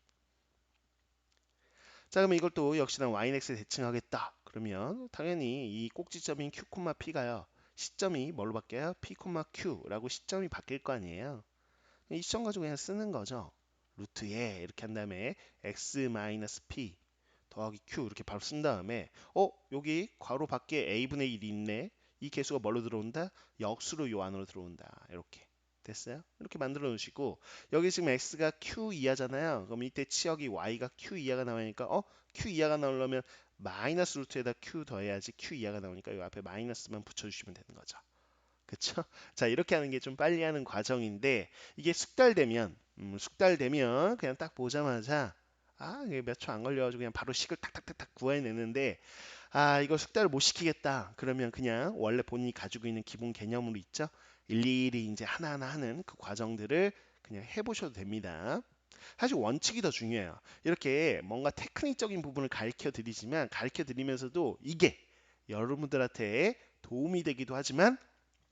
[SPEAKER 1] 자, 그러면 이걸 역시나 yx에 대칭하겠다. 그러면 당연히 이 꼭지점인 q, p가요. 시점이 뭘로 바뀌어요? p, q라고 시점이 바뀔 거 아니에요. 이 시점 가지고 그냥 쓰는 거죠. 루트에 이렇게 한 다음에 x-p 더하기 q 이렇게 바로 쓴 다음에 여기 괄호 밖에 a분의 1이 있네. 이 개수가 뭘로 들어온다? 역수로 요 안으로 들어온다. 이렇게 됐어요? 이렇게 만들어 놓으시고 여기 지금 x가 q 이하잖아요. 그럼 이때 치역이 y가 q 이하가 나오니까 q 이하가 나오려면 마이너스 루트에다 q 더해야지 q 이하가 나오니까 이 앞에 마이너스만 붙여주시면 되는 거죠. 그쵸? 자, 이렇게 하는 게 좀 빨리 하는 과정인데 이게 숙달되면 그냥 딱 보자마자 이게 몇 초 안 걸려가지고 그냥 바로 식을 탁탁탁탁 구해내는데 이거 숙달을 못 시키겠다. 그러면 그냥 원래 본인이 가지고 있는 기본 개념으로 있죠? 일일이 이제 하나하나 하는 그 과정들을 그냥 해보셔도 됩니다. 사실 원칙이 더 중요해요. 이렇게 뭔가 테크닉적인 부분을 가르쳐 드리지만 가르쳐 드리면서도 이게 여러분들한테 도움이 되기도 하지만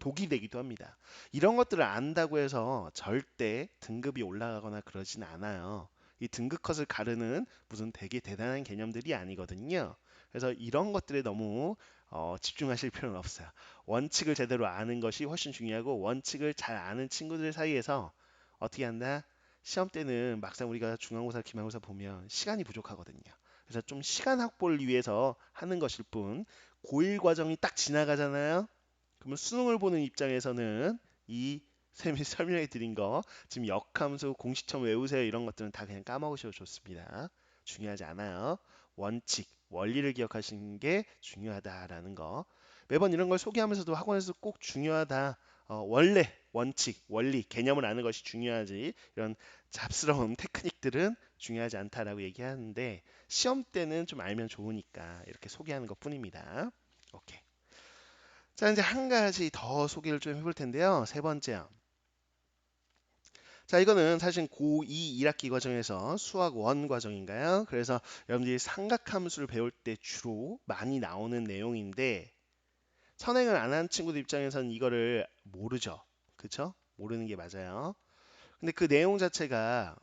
[SPEAKER 1] 독이 되기도 합니다. 이런 것들을 안다고 해서 절대 등급이 올라가거나 그러진 않아요. 이 등급 컷을 가르는 무슨 되게 대단한 개념들이 아니거든요. 그래서 이런 것들에 너무 집중하실 필요는 없어요. 원칙을 제대로 아는 것이 훨씬 중요하고 원칙을 잘 아는 친구들 사이에서 어떻게 한다? 시험 때는 막상 우리가 중간고사, 기말고사 보면 시간이 부족하거든요. 그래서 좀 시간 확보를 위해서 하는 것일 뿐 고1 과정이 딱 지나가잖아요. 그러면 수능을 보는 입장에서는 이 쌤이 설명해 드린 거 지금 역함수 공식처럼 외우세요 이런 것들은 다 그냥 까먹으셔도 좋습니다. 중요하지 않아요. 원칙, 원리를 기억하시는 게 중요하다라는 거. 매번 이런 걸 소개하면서도 학원에서 꼭 중요하다. 원래 원칙, 원리, 개념을 아는 것이 중요하지. 이런 잡스러운 테크닉들은 중요하지 않다라고 얘기하는데 시험 때는 좀 알면 좋으니까 이렇게 소개하는 것뿐입니다. 오케이. 자, 이제 한 가지 더 소개를 좀 해볼 텐데요. 세 번째요. 자, 이거는 사실 고2 1학기 과정에서 수학 1 과정인가요? 그래서 여러분들이 삼각함수를 배울 때 주로 많이 나오는 내용인데 선행을 안 한 친구들 입장에서는 이거를 모르죠. 그쵸? 모르는 게 맞아요. 근데 그 내용 자체가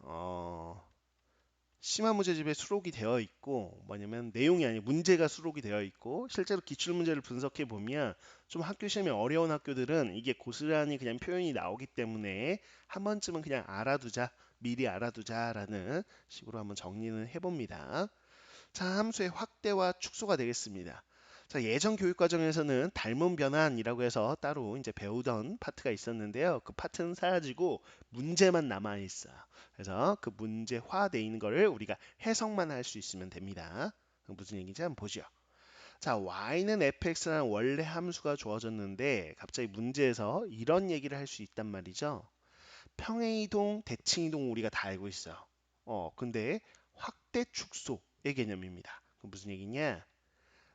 [SPEAKER 1] 심화 문제집에 수록이 되어 있고 뭐냐면 내용이 아니고 문제가 수록이 되어 있고 실제로 기출 문제를 분석해 보면 좀 학교 시험이 어려운 학교들은 이게 고스란히 그냥 표현이 나오기 때문에 한 번쯤은 그냥 알아두자 미리 알아두자라는 식으로 한번 정리는 해봅니다. 자, 함수의 확대와 축소가 되겠습니다. 자, 예전 교육 과정에서는 닮은 변환이라고 해서 따로 이제 배우던 파트가 있었는데요. 그 파트는 사라지고 문제만 남아 있어요. 그래서 그 문제화돼 있는 거를 우리가 해석만 할 수 있으면 됩니다. 무슨 얘기인지 한번 보죠. 자, y는 fx라는 원래 함수가 주어졌는데 갑자기 문제에서 이런 얘기를 할 수 있단 말이죠. 평행이동, 대칭이동 우리가 다 알고 있어요. 근데 확대 축소의 개념입니다. 그 무슨 얘기냐?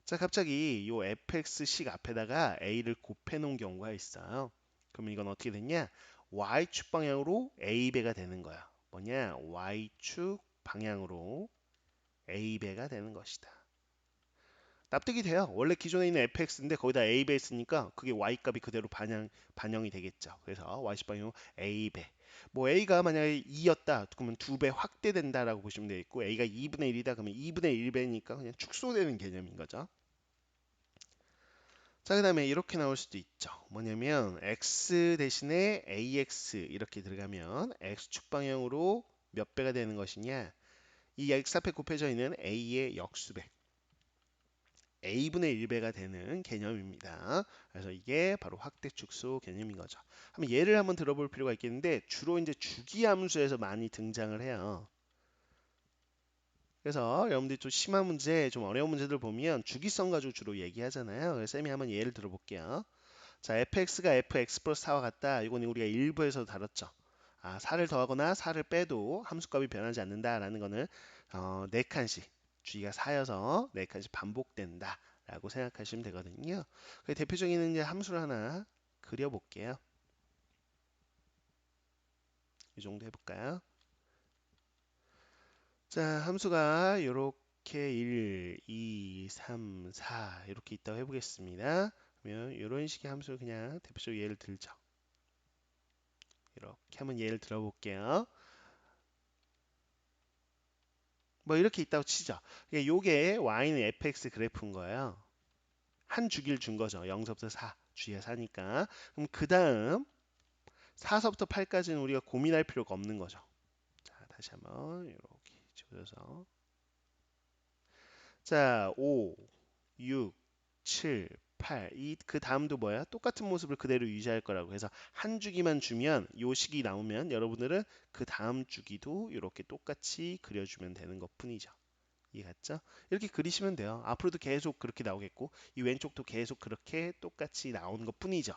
[SPEAKER 1] 자, 갑자기 요 fx식 앞에다가 a를 곱해 놓은 경우가 있어요. 그러면 이건 어떻게 됐냐? y축 방향으로 a배가 되는 거야. 뭐냐? y축 방향으로 a배가 되는 것이다. 납득이 돼요. 원래 기존에 있는 fx인데 거기다 a배 있으니까 그게 y 값이 그대로 반영이 되겠죠. 그래서 y축 방향으로 a배. 뭐 a가 만약에 2였다. 그러면 2배 확대된다라고 보시면 되겠고 a가 2분의 1이다. 그러면 2분의 1배니까 그냥 축소되는 개념인 거죠. 자, 그 다음에 이렇게 나올 수도 있죠. 뭐냐면 x 대신에 ax 이렇게 들어가면 x축 방향으로 몇 배가 되는 것이냐? 이 x 앞에 곱해져 있는 a의 역수배, a분의 1배가 되는 개념입니다. 그래서 이게 바로 확대축소 개념인 거죠. 한번 예를 한번 들어볼 필요가 있겠는데 주로 이제 주기함수에서 많이 등장을 해요. 그래서 여러분들이 좀 심한 문제, 좀 어려운 문제들 보면 주기성 가지고 주로 얘기하잖아요. 그래서 쌤이 한번 예를 들어볼게요. 자, fx가 fx 플러스 4와 같다. 이건 우리가 일부에서 다뤘죠. 4를 더하거나 4를 빼도 함수값이 변하지 않는다라는 거는 4칸씩 주기가 4여서 4칸씩 반복된다 라고 생각하시면 되거든요. 그 대표적인 이제 함수를 하나 그려볼게요. 이 정도 해볼까요? 자, 함수가 이렇게 1, 2, 3, 4 이렇게 있다고 해보겠습니다. 그러면 이런 식의 함수를 그냥 대표적으로 예를 들죠. 이렇게 한번 예를 들어볼게요. 뭐 이렇게 있다고 치죠. 요게 y는 fx 그래프인 거예요. 한 주기를 준 거죠. 0서부터 4, 주기가 4니까. 그럼 그 다음 4서부터 8까지는 우리가 고민할 필요가 없는 거죠. 자, 다시 한번 이렇게 집어서 자, 5, 6, 7, 8. 그 다음도 뭐야? 똑같은 모습을 그대로 유지할 거라고 해서 한 주기만 주면 요 식이 나오면 여러분들은 그 다음 주기도 이렇게 똑같이 그려주면 되는 것 뿐이죠. 이해 갔죠? 이렇게 그리시면 돼요. 앞으로도 계속 그렇게 나오겠고 이 왼쪽도 계속 그렇게 똑같이 나오는 것 뿐이죠.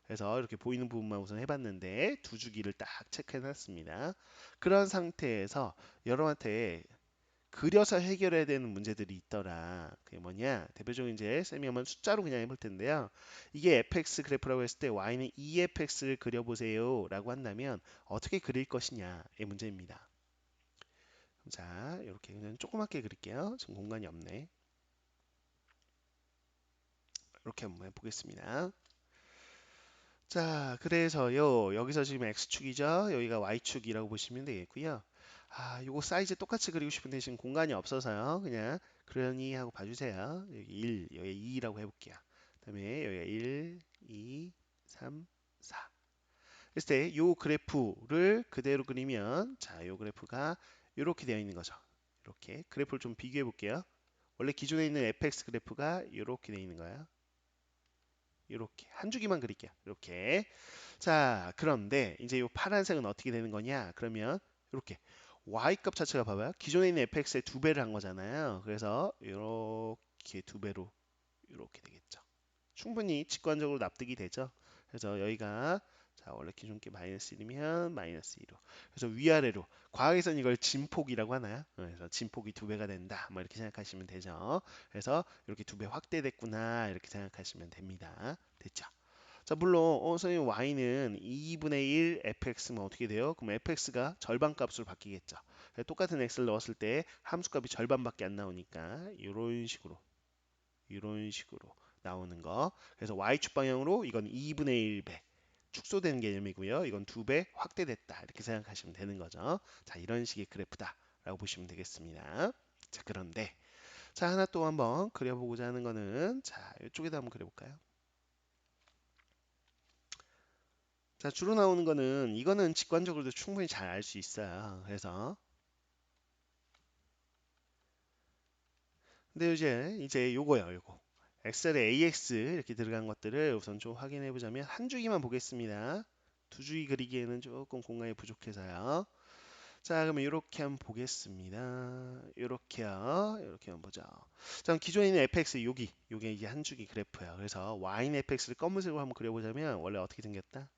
[SPEAKER 1] 그래서 이렇게 보이는 부분만 우선 해봤는데 두 주기를 딱 체크해 놨습니다. 그런 상태에서 여러분한테 그려서 해결해야 되는 문제들이 있더라. 그게 뭐냐? 대표적으로 이제 쌤이 한번 숫자로 그냥 해볼 텐데요. 이게 fx 그래프라고 했을 때 y는 efx를 그려보세요 라고 한다면 어떻게 그릴 것이냐의 문제입니다. 자, 이렇게 그냥 조그맣게 그릴게요. 지금 공간이 없네. 이렇게 한번 해보겠습니다. 자, 그래서요. 여기서 지금 x축이죠. 여기가 y축이라고 보시면 되겠고요. 요거 사이즈 똑같이 그리고 싶은데 지금 공간이 없어서요. 그냥 그러니 하고 봐주세요. 여기 1, 여기 2라고 해볼게요. 그다음에 여기가 1, 2, 3, 4. 그랬을 때 요 그래프를 그대로 그리면 자, 요 그래프가 이렇게 되어 있는 거죠. 이렇게 그래프를 좀 비교해 볼게요. 원래 기존에 있는 fx 그래프가 이렇게 되어 있는 거예요. 이렇게 한 주기만 그릴게요. 이렇게. 자, 그런데 이제 이 파란색은 어떻게 되는 거냐? 그러면 이렇게 y 값 자체가 봐봐요. 기존에 있는 fx의 두 배를 한 거잖아요. 그래서 이렇게 두 배로 이렇게 되겠죠. 충분히 직관적으로 납득이 되죠. 그래서 여기가 자, 원래 기존기 마이너스 1이면 마이너스 2로. 그래서 위아래로 과학에서는 이걸 진폭이라고 하나요? 그래서 진폭이 두 배가 된다. 뭐 이렇게 생각하시면 되죠. 그래서 이렇게 두 배 확대됐구나. 이렇게 생각하시면 됩니다. 됐죠? 자, 물론 선생님 y는 2분의 1 fx면 어떻게 돼요? 그럼 fx가 절반 값으로 바뀌겠죠. 똑같은 x를 넣었을 때 함수값이 절반밖에 안 나오니까 이런 식으로 나오는 거. 그래서 y축 방향으로 이건 2분의 1배 축소되는 개념이고요. 이건 2배 확대됐다. 이렇게 생각하시면 되는 거죠. 자, 이런 식의 그래프다라고 보시면 되겠습니다. 자, 그런데 자, 하나 또 한번 그려보고자 하는 거는 자, 이쪽에다 한번 그려볼까요? 자, 주로 나오는 거는 이거는 직관적으로도 충분히 잘 알 수 있어요. 그래서 근데 이제 요거요, 요거. 엑셀에 AX 이렇게 들어간 것들을 우선 좀 확인해 보자면 한 주기만 보겠습니다. 두 주기 그리기에는 조금 공간이 부족해서요. 자, 그러면 이렇게 한번 보겠습니다. 이렇게요. 이렇게 한번 보죠. 자, 기존에 있는 fx 여기, 요게 이게 한 주기 그래프예요. 그래서 y는 fx를 검은색으로 한번 그려보자면 원래 어떻게 생겼다?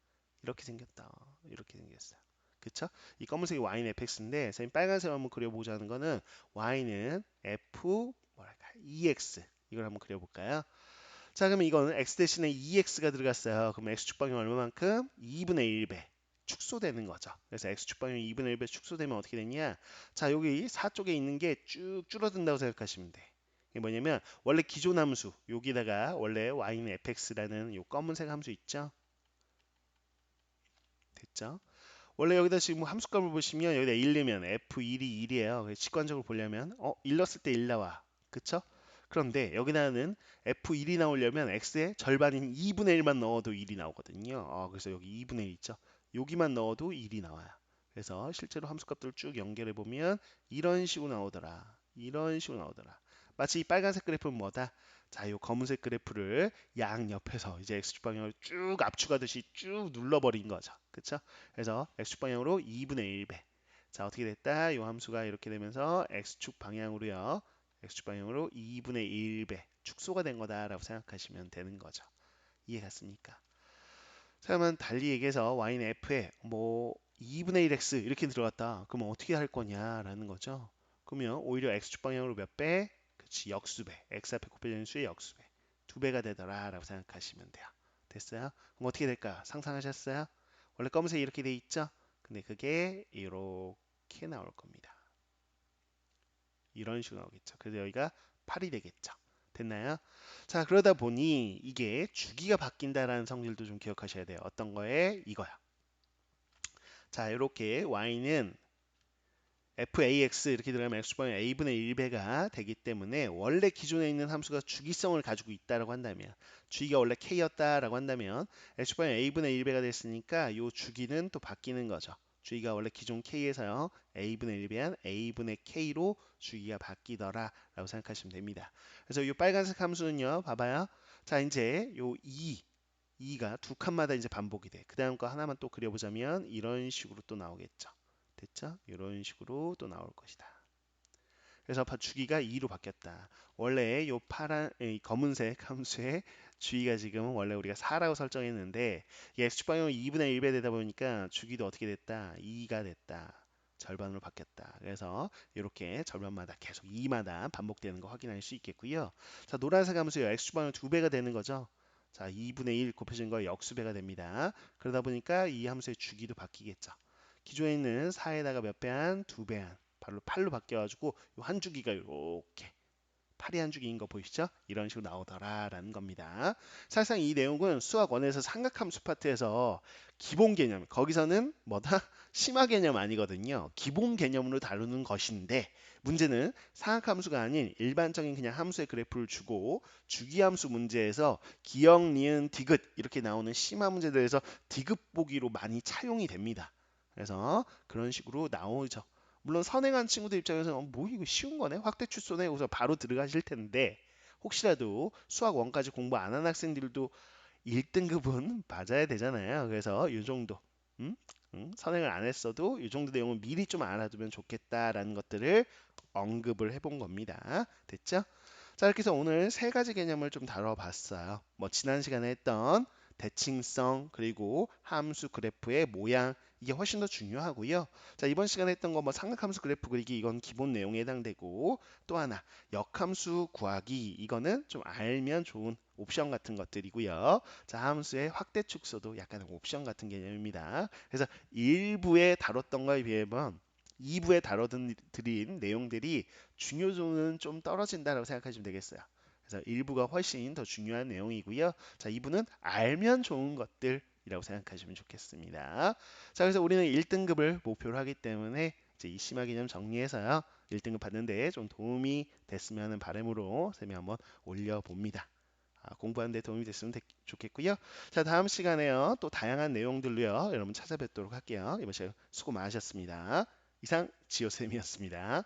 [SPEAKER 1] 이렇게 생겼다. 이렇게 생겼어요. 그쵸? 이 검은색이 y는 fx인데, 선생님 빨간색으로 한번 그려보자는 거는 y는 f 뭐랄까 ex 이걸 한번 그려볼까요? 자, 그러면 이거는 x 대신에 2x가 들어갔어요. 그럼 x축 방향 얼마만큼? 2분의 1배 축소되는 거죠. 그래서 x축 방향 2분의 1배 축소되면 어떻게 되냐? 자, 여기 4 쪽에 있는 게 쭉 줄어든다고 생각하시면 돼. 이게 뭐냐면 원래 기존 함수 여기다가 원래 y는 fx라는 요 검은색 함수 있죠? 됐죠? 원래 여기다 지금 함수값을 보시면 여기다 1 넣으면 f1이 1이에요. 직관적으로 보려면 1 넣었을 때 1 나와. 그쵸? 그런데 여기다는 f1이 나오려면 x의 절반인 2분의 1만 넣어도 1이 나오거든요. 그래서 여기 2분의 1 있죠. 여기만 넣어도 1이 나와요. 그래서 실제로 함수값들을 쭉 연결해 보면 이런 식으로 나오더라. 이런 식으로 나오더라. 마치 이 빨간색 그래프는 뭐다? 자, 이 검은색 그래프를 양 옆에서 이제 x축 방향으로 쭉 압축하듯이 쭉 눌러버린 거죠. 그쵸? 그래서 x축 방향으로 2분의 1배. 자, 어떻게 됐다? 이 함수가 이렇게 되면서 x축 방향으로요. x축 방향으로 2분의 1배 축소가 된 거다라고 생각하시면 되는 거죠. 이해 갔습니까? 자, 그러면 달리 얘기해서 y는 f에 뭐 2분의 1x 이렇게 들어갔다. 그러면 어떻게 할 거냐라는 거죠. 그러면 오히려 x축 방향으로 몇 배? 그렇지, 역수배. x 앞에 곱해지는 수의 역수배. 두 배가 되더라라고 생각하시면 돼요. 됐어요? 그럼 어떻게 될까? 상상하셨어요? 원래 검은색 이렇게 돼 있죠? 근데 그게 이렇게 나올 겁니다. 이런 식으로 나오겠죠. 그래서 여기가 8이 되겠죠. 됐나요? 자, 그러다 보니 이게 주기가 바뀐다라는 성질도 좀 기억하셔야 돼요. 어떤 거에? 이거요. 자, 이렇게 y는 fax 이렇게 들어가면 x축방향 a분의 1배가 되기 때문에 원래 기존에 있는 함수가 주기성을 가지고 있다라고 한다면 주기가 원래 k였다라고 한다면 x축방향 a분의 1배가 됐으니까 이 주기는 또 바뀌는 거죠. 주기가 원래 기존 k에서요 a분의 1배한 a분의 k로 주기가 바뀌더라 라고 생각하시면 됩니다. 그래서 이 빨간색 함수는요 봐봐요. 자, 이제 요 2가 두 칸마다 이제 반복이 돼. 그 다음 거 하나만 또 그려보자면 이런 식으로 또 나오겠죠. 됐죠? 이런 식으로 또 나올 것이다. 그래서 주기가 2로 바뀌었다. 원래 요 파란, 이 검은색 함수의 주기가 지금 원래 우리가 4라고 설정했는데 이게 x축 방향으로 2분의 1배 되다 보니까 주기도 어떻게 됐다? 2가 됐다. 절반으로 바뀌었다. 그래서 이렇게 절반마다 계속 2마다 반복되는 거 확인할 수 있겠고요. 자, 노란색 함수요. x축 방향 2배가 되는 거죠. 자, 2분의 1 곱해진 거 역수배가 됩니다. 그러다 보니까 이 함수의 주기도 바뀌겠죠. 기존에 있는 4에다가 몇 배한? 2배한. 바로 8로 바뀌어가지고 한 주기가 이렇게 8이 한 주기인 거 보이시죠? 이런 식으로 나오더라라는 겁니다. 사실상 이 내용은 수학 원에서 삼각함수 파트에서 기본 개념, 거기서는 뭐다? 심화 개념 아니거든요. 기본 개념으로 다루는 것인데 문제는 삼각함수가 아닌 일반적인 그냥 함수의 그래프를 주고 주기함수 문제에서 기역, 니은, 디귿 이렇게 나오는 심화 문제들에서 디귿 보기로 많이 차용이 됩니다. 그래서 그런 식으로 나오죠. 물론 선행한 친구들 입장에서는 뭐 이거 쉬운 거네 확대 출소네 그래서 바로 들어가실 텐데 혹시라도 수학 원까지 공부 안 한 학생들도 1등급은 맞아야 되잖아요. 그래서 이 정도 음? 선행을 안 했어도 이 정도 내용은 미리 좀 알아두면 좋겠다라는 것들을 언급을 해본 겁니다. 됐죠? 자, 이렇게 해서 오늘 세 가지 개념을 좀 다뤄봤어요. 뭐 지난 시간에 했던 대칭성 그리고 함수 그래프의 모양 이게 훨씬 더 중요하고요. 자, 이번 시간에 했던 거 뭐 삼각함수 그래프 그리기 이건 기본 내용에 해당되고 또 하나 역함수 구하기 이거는 좀 알면 좋은 옵션 같은 것들이고요. 자, 함수의 확대 축소도 약간 옵션 같은 개념입니다. 그래서 1부에 다뤘던 거에 비하면 2부에 다뤄드린 내용들이 중요도는 좀 떨어진다고 생각하시면 되겠어요. 그래서 1부가 훨씬 더 중요한 내용이고요. 자, 2부는 알면 좋은 것들이라고 생각하시면 좋겠습니다. 자, 그래서 우리는 1등급을 목표로 하기 때문에 이제 이 심화 개념 정리해서요. 1등급 받는데 좀 도움이 됐으면 하는 바람으로 쌤이 한번 올려봅니다. 공부하는 데 도움이 됐으면 좋겠고요. 자, 다음 시간에요. 또 다양한 내용들로요. 여러분 찾아뵙도록 할게요. 이번 시간 수고 많으셨습니다. 이상 지호쌤이었습니다.